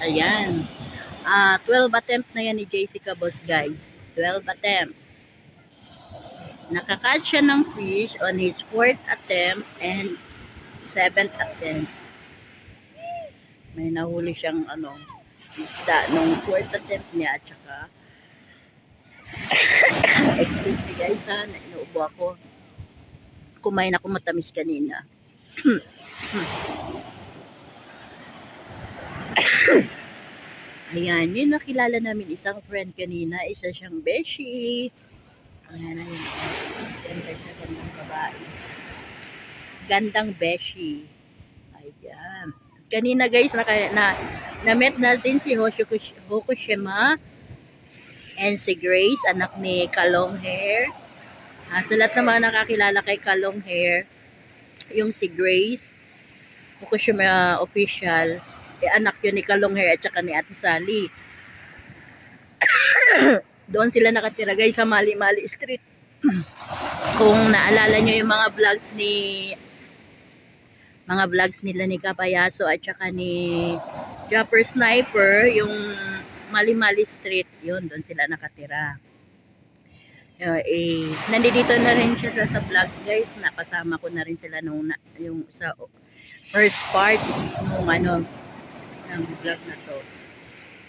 Ayan. 12 attempt na yan ni Jessica Boss, guys. 12 attempt. Nakakatch siya ng fish on his 4th attempt and 7th attempt. May nahuli siyang isda nung 4th attempt niya at saka excuse me guys ha, inuubo ako. Kumain ako matamis kanina. Ayan, yun nakilala namin isang friend kanina, isa siyang beshi. Ayan, ayun. Ganda siya, gandang babae. Gandang beshi. Ayan. Kanina guys, na-met natin si Hokushima and si Grace, anak ni Kalong Hair. Sa lahat naman nakakilala kay Kalong Hair, yung si Grace, Hokushima official, anak yun ni Kalong Hair at saka ni Ate Sally. Doon sila nakatira guys sa Mali-Mali Street. Kung naalala nyo yung mga vlogs nila ni Kapayaso at saka ni Jumper Sniper, yung Mali-Mali Street, yun, doon sila nakatira. Nandito na rin siya sa vlog guys, nakasama ko na rin sila nung yung sa first part nung ng vlog na to.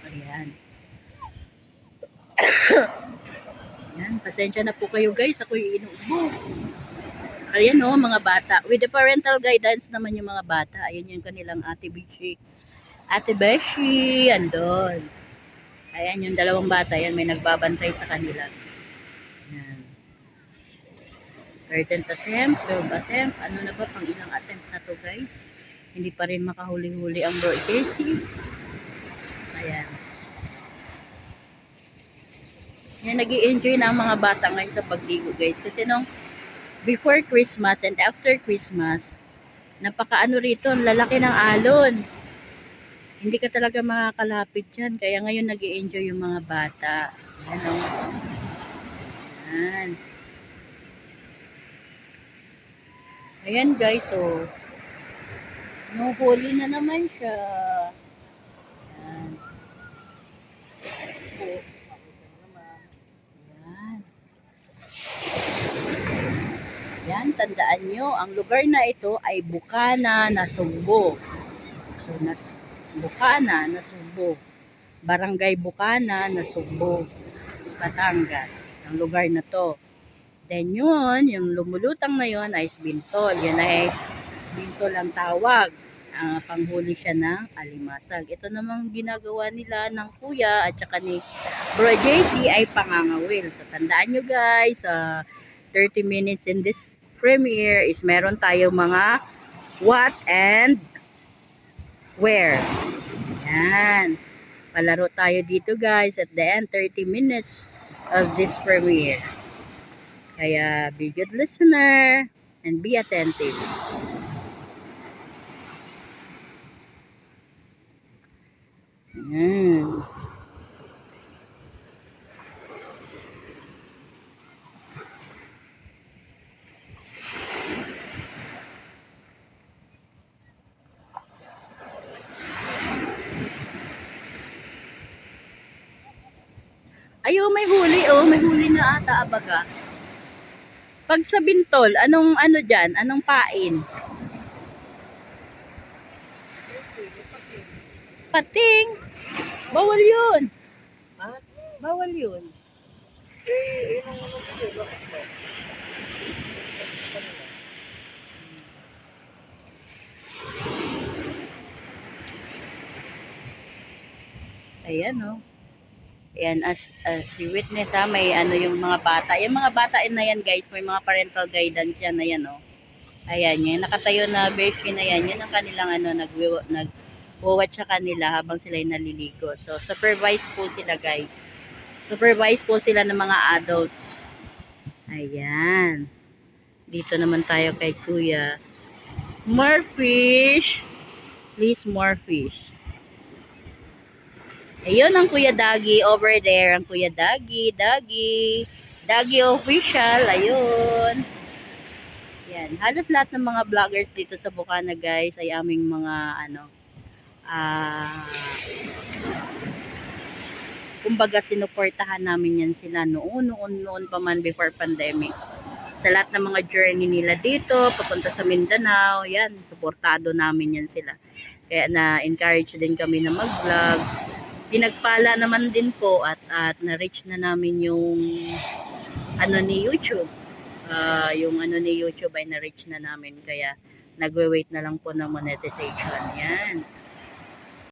Ayan. Ayan, pasensya na po kayo guys, ako yung inuubo. Ayan o, mga bata. With the parental guidance naman yung mga bata. Ayan yung kanilang Ate Beshi. Ate Beshi, andon. Ayan yung dalawang bata, yan may nagbabantay sa kanila. Ayan. 13th attempt, 12th attempt. Ano na ba, pang ilang attempt na to guys? Hindi pa rin makahuli-huli ang Bro Casey. Ayan. Yan, nag-i-enjoy na ang mga bata ngayon sa pagligo guys. Kasi nung before Christmas and after Christmas, napakaano rito, ang lalaki ng alon. Hindi ka talaga makakalapit dyan. Kaya ngayon nag-i-enjoy yung mga bata. Ayan o. Ayan. Ayan guys, so huli na naman siya. Ayan. Ayan. Ayan, tandaan nyo, ang lugar na ito ay Bukana, Nasugbo. So, Bukana, Nasugbo. Barangay Bukana, Nasugbo, Batangas. Ang lugar na to. Then yun, yung lumulutang na yun ay bintol. Yan ay bintol ang tawag. Panghuli siya ng alimasag. Ito namang ginagawa nila ng kuya at saka ni Bro JC ay pangangawil. So tandaan nyo guys, 30 minutes in this premiere is meron tayo mga what and where. Yan. Palaro tayo dito guys at the end 30 minutes of this premiere. Kaya be good listener and be attentive. Ayan. Ayo, may huli oh, may huli na ata abaga. Pag sa bintol, anong dyan? Anong pain? Pating. Bawal yun. Bawal yun. Ayan oh. Ayan, as si witness ha, may yung mga bata. Yung mga bata na yan guys, may mga parental guidance yan na yan oh. Ayan, yung nakatayo na beshi na yan, yun ang kanilang nag-watch sa kanila habang sila naliligo. So, supervised po sila guys. Supervised po sila ng mga adults. Ayan. Dito naman tayo kay Kuya. More fish. Please, more fish. Ayun ang Kuya Dagi over there. Ang Kuya Dagi. Dagi official. Ayun. Yan. Halos lahat ng mga vloggers dito sa Bukana guys ay aming mga kumbaga sinuportahan namin yan sila noon pa man before pandemic. Sa lahat ng mga journey nila dito, papunta sa Mindanao, yan, suportado namin yan sila. Kaya na-encourage din kami na mag-vlog. Pinagpala naman din po at na-reach na namin yung ano ni YouTube. Yung ano ni YouTube ay na-reach na namin. Kaya nagwe-wait na lang po ng monetization. Yan.